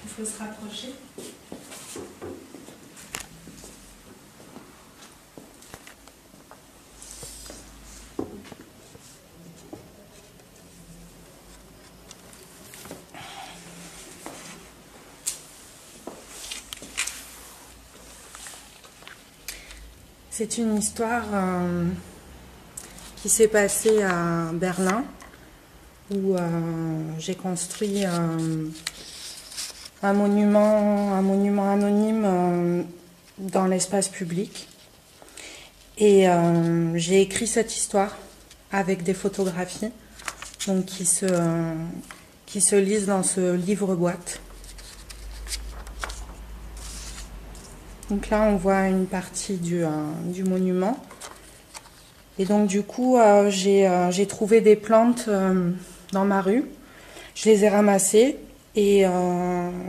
Il faut se rapprocher. C'est une histoire qui s'est passée à Berlin, où j'ai construit un monument anonyme dans l'espace public. Et j'ai écrit cette histoire avec des photographies donc qui se lisent dans ce livre-boîte. Donc là, on voit une partie du monument. Et donc du coup, j'ai trouvé des plantes dans ma rue. Je les ai ramassées et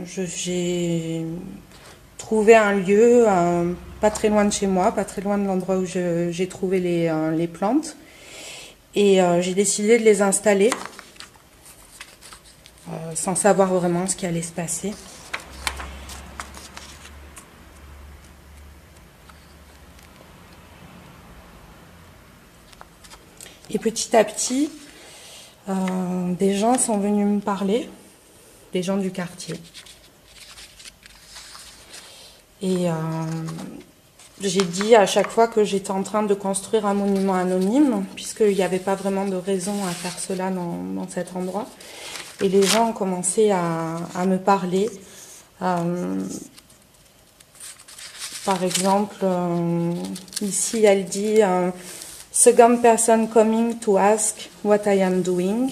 j'ai trouvé un lieu pas très loin de chez moi, pas très loin de l'endroit où j'ai trouvé les plantes. Et j'ai décidé de les installer sans savoir vraiment ce qui allait se passer. Et petit à petit, des gens sont venus me parler, des gens du quartier. Et j'ai dit à chaque fois que j'étais en train de construire un monument anonyme, puisqu'il n'y avait pas vraiment de raison à faire cela dans cet endroit. Et les gens ont commencé à me parler. Par exemple, ici, elle dit... Second person coming to ask what I am doing.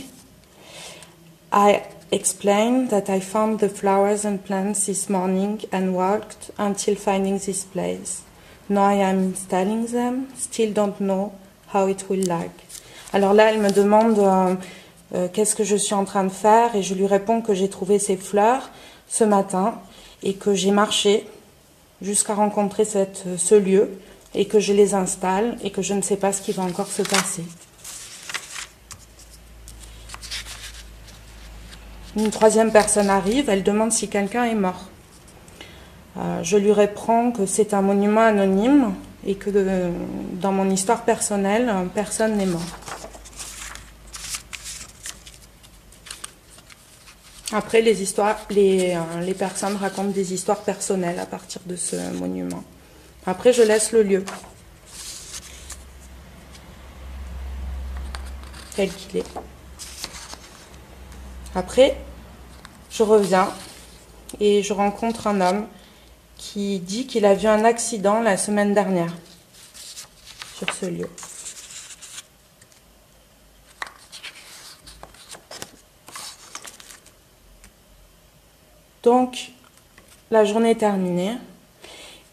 I explained that I found the flowers and plants this morning and walked until finding this place. Now I am installing them, still don't know how it will look. Alors là, elle me demande qu'est-ce que je suis en train de faire et je lui réponds que j'ai trouvé ces fleurs ce matin et que j'ai marché jusqu'à rencontrer ce lieu. Et que je les installe et que je ne sais pas ce qui va encore se passer. Une troisième personne arrive, elle demande si quelqu'un est mort. Je lui réponds que c'est un monument anonyme et que dans mon histoire personnelle, personne n'est mort. Après, les personnes racontent des histoires personnelles à partir de ce monument. Après, je laisse le lieu tel qu'il est. Après, je reviens et je rencontre un homme qui dit qu'il a vu un accident la semaine dernière sur ce lieu. Donc, la journée est terminée.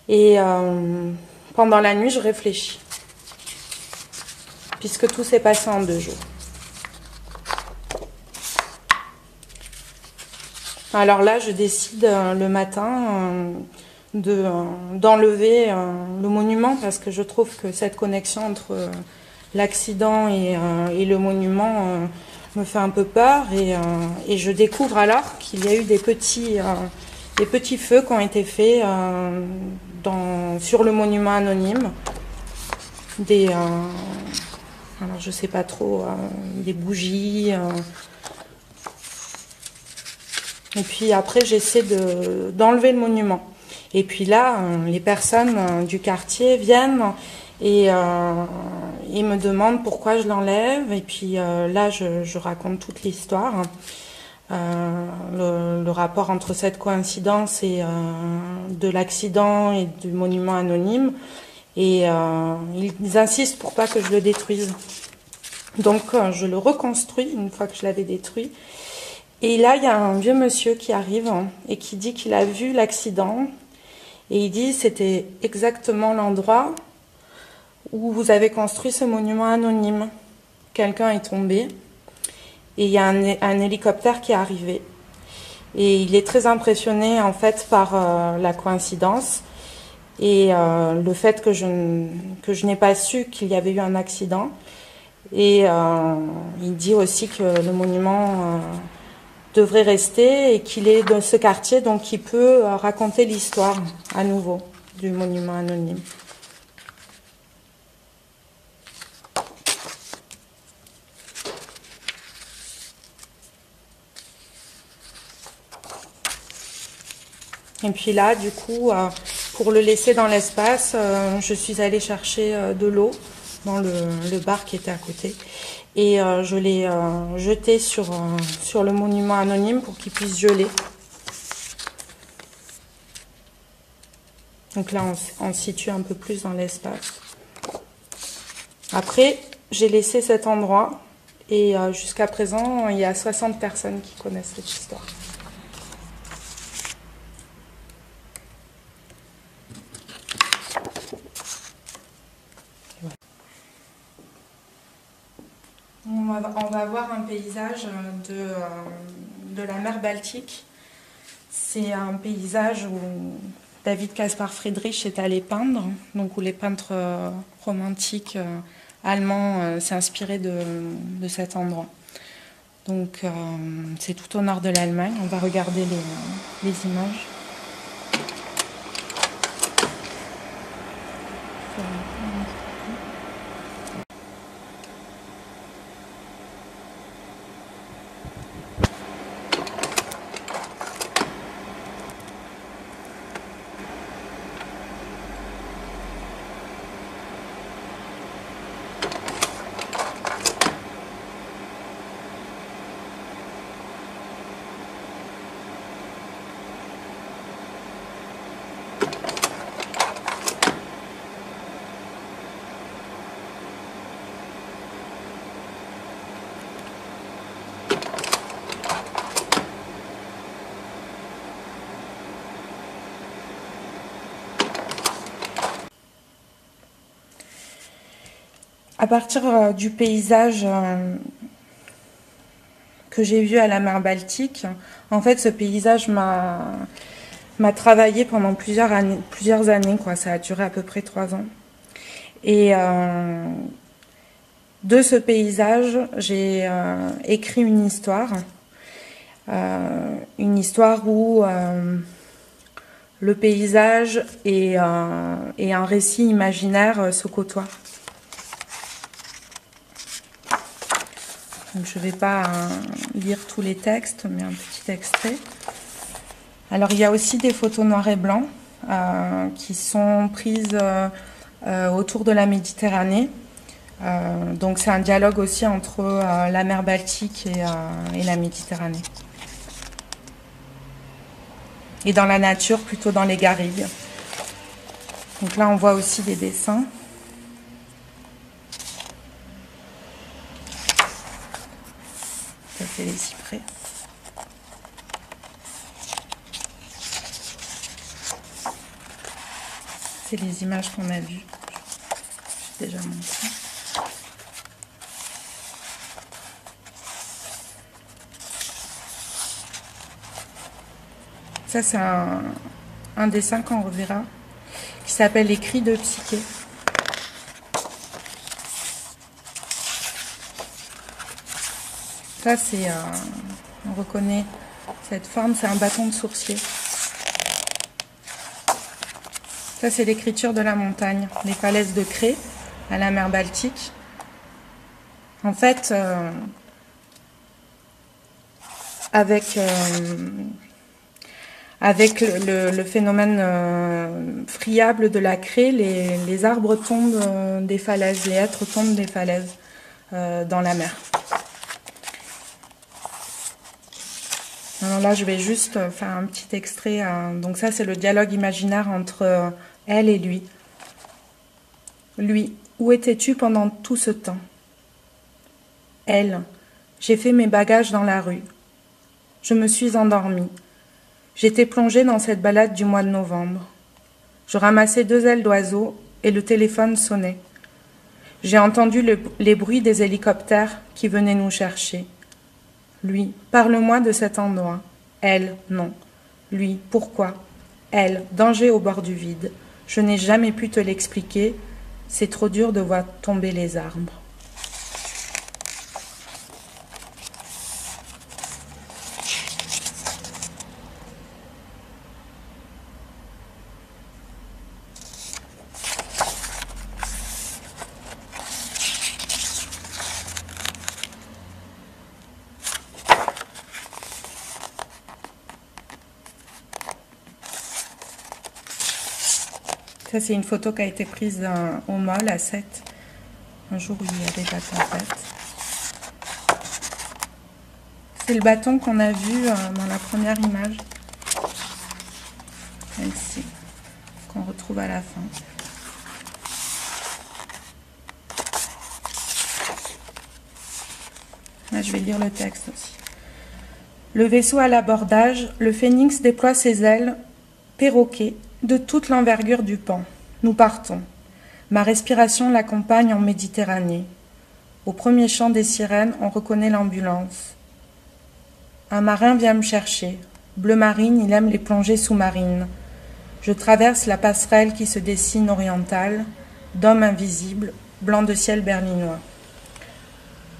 Et pendant la nuit, je réfléchis, puisque tout s'est passé en 2 jours. Alors là, je décide le matin d'enlever le monument, parce que je trouve que cette connexion entre l'accident et le monument me fait un peu peur. Et je découvre alors qu'il y a eu des petits feux qui ont été faits sur le monument anonyme, alors je sais pas trop, des bougies. Et puis après, j'essaie d'enlever le monument. Et puis là, les personnes du quartier viennent et ils me demandent pourquoi je l'enlève. Et puis là, je raconte toute l'histoire. Le rapport entre cette coïncidence et de l'accident et du monument anonyme, et ils insistent pour pas que je le détruise. Donc je le reconstruis une fois que je l'avais détruit, et là il y a un vieux monsieur qui arrive et qui dit qu'il a vu l'accident, et il dit c'était exactement l'endroit où vous avez construit ce monument anonyme. Quelqu'un est tombé. Et il y a un hélicoptère qui est arrivé. Et il est très impressionné en fait par la coïncidence et le fait que je n'ai pas su qu'il y avait eu un accident. Et il dit aussi que le monument devrait rester et qu'il est dans ce quartier, donc qui peut raconter l'histoire à nouveau du monument anonyme. Et puis là, du coup, pour le laisser dans l'espace, je suis allée chercher de l'eau dans le bar qui était à côté. Et je l'ai jeté sur le monument anonyme pour qu'il puisse geler. Donc là, on se situe un peu plus dans l'espace. Après, j'ai laissé cet endroit. Et jusqu'à présent, il y a 60 personnes qui connaissent cette histoire. On va voir un paysage de la mer Baltique. C'est un paysage où David Caspar Friedrich est allé peindre, donc où les peintres romantiques allemands s'est inspiré de cet endroit. Donc c'est tout au nord de l'Allemagne. On va regarder les images. À partir du paysage que j'ai vu à la mer Baltique, en fait, ce paysage m'a travaillé pendant plusieurs années, quoi. Ça a duré à peu près 3 ans. Et de ce paysage, j'ai écrit une histoire où le paysage et un récit imaginaire se côtoient. Donc, je ne vais pas lire tous les textes, mais un petit extrait. Alors, il y a aussi des photos noir et blanc qui sont prises autour de la Méditerranée. Donc, c'est un dialogue aussi entre la mer Baltique et la Méditerranée. Et dans la nature, plutôt dans les garrigues. Donc là, on voit aussi des dessins. Ça, c'est les cyprès. C'est les images qu'on a vues. J'ai déjà montré. Ça, c'est un dessin qu'on reverra, qui s'appelle Les cris de Psyché. Ça, c'est, on reconnaît cette forme, c'est un bâton de sourcier. Ça, c'est l'écriture de la montagne, les falaises de Cré, à la mer Baltique. En fait, avec le phénomène friable de la craie, les arbres tombent des falaises, les hêtres tombent des falaises dans la mer. Alors là, je vais juste faire un petit extrait. Donc ça, c'est le dialogue imaginaire entre elle et lui. Lui, où étais-tu pendant tout ce temps? Elle, j'ai fait mes bagages dans la rue. Je me suis endormie. J'étais plongée dans cette balade du mois de novembre. Je ramassais 2 ailes d'oiseaux et le téléphone sonnait. J'ai entendu les bruits des hélicoptères qui venaient nous chercher. Lui, parle-moi de cet endroit. Elle, non. Lui, pourquoi? Elle, danger au bord du vide. Je n'ai jamais pu te l'expliquer. C'est trop dur de voir tomber les arbres. Ça, c'est une photo qui a été prise au Mall à Sète, un jour où il y avait de la tempête. C'est le bâton qu'on a vu dans la première image. Celle-ci, qu'on retrouve à la fin. Là, je vais lire le texte aussi. Le vaisseau à l'abordage, le phénix déploie ses ailes, perroquet, de toute l'envergure du pan. Nous partons. Ma respiration l'accompagne en Méditerranée. Au premier chant des sirènes, on reconnaît l'ambulance. Un marin vient me chercher. Bleu marine, il aime les plongées sous-marines. Je traverse la passerelle qui se dessine orientale, d'hommes invisibles, blanc de ciel berlinois.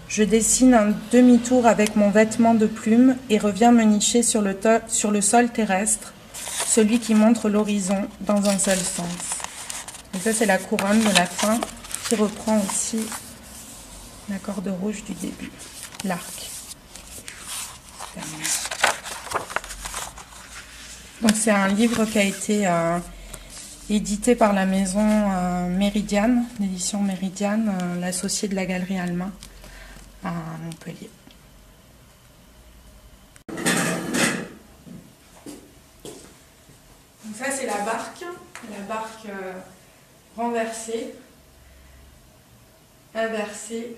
Je dessine un demi-tour avec mon vêtement de plume et reviens me nicher sur le sol terrestre, celui qui montre l'horizon dans un seul sens. Et ça, c'est la couronne de la fin qui reprend aussi la corde rouge du début, l'arc. Donc c'est un livre qui a été édité par la maison Méridiane, l'édition Méridiane, l'associé de la Galerie Alma à Montpellier. Donc ça c'est la barque renversée, inversée.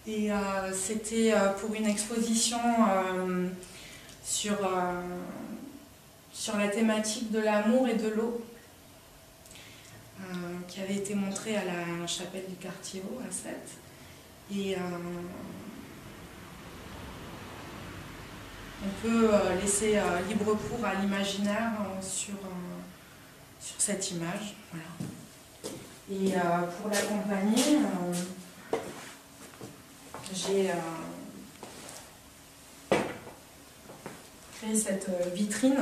Et c'était pour une exposition sur la thématique de l'amour et de l'eau qui avait été montrée à la chapelle du quartier haut à Sète. Et on peut laisser libre cours à l'imaginaire sur cette image. Voilà. Et pour l'accompagner, j'ai créé cette vitrine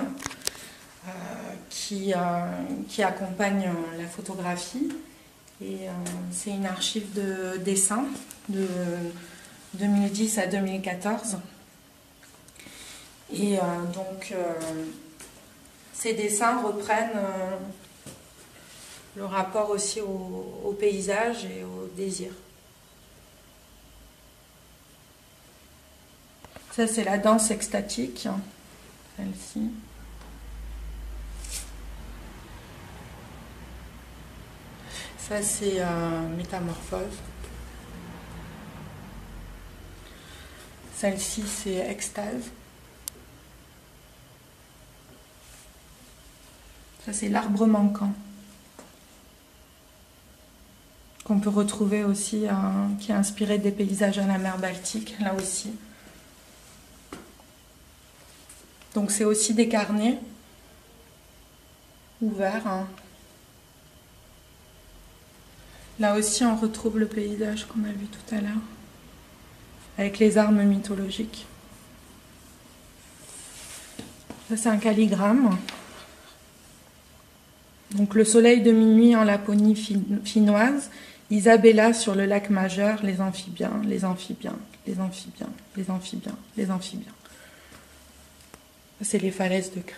qui accompagne la photographie. Et c'est une archive de dessins de 2010 à 2014. Et donc, ces dessins reprennent le rapport aussi au paysage et au désir. Ça, c'est la danse extatique, celle-ci. Ça, c'est métamorphose. Celle-ci, c'est extase. Ça, c'est l'arbre manquant. Qu'on peut retrouver aussi, qui est inspiré des paysages à la mer Baltique, là aussi. Donc c'est aussi des carnets ouverts. Hein. Là aussi on retrouve le paysage qu'on a vu tout à l'heure, avec les armes mythologiques. Ça c'est un calligramme. Donc le soleil de minuit en Laponie finnoise, Isabella sur le lac majeur, les amphibiens, les amphibiens, les amphibiens, les amphibiens, les amphibiens. C'est les falaises de craie.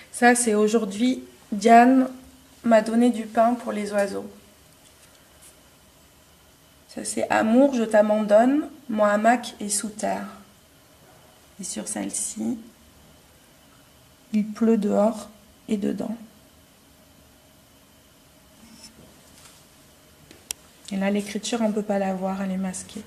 Ça, c'est aujourd'hui, Diane m'a donné du pain pour les oiseaux. Ça, c'est amour, je t'abandonne, mon hamac est sous terre. Et sur celle-ci, il pleut dehors et dedans. Et là, l'écriture, on ne peut pas la voir, elle est masquée.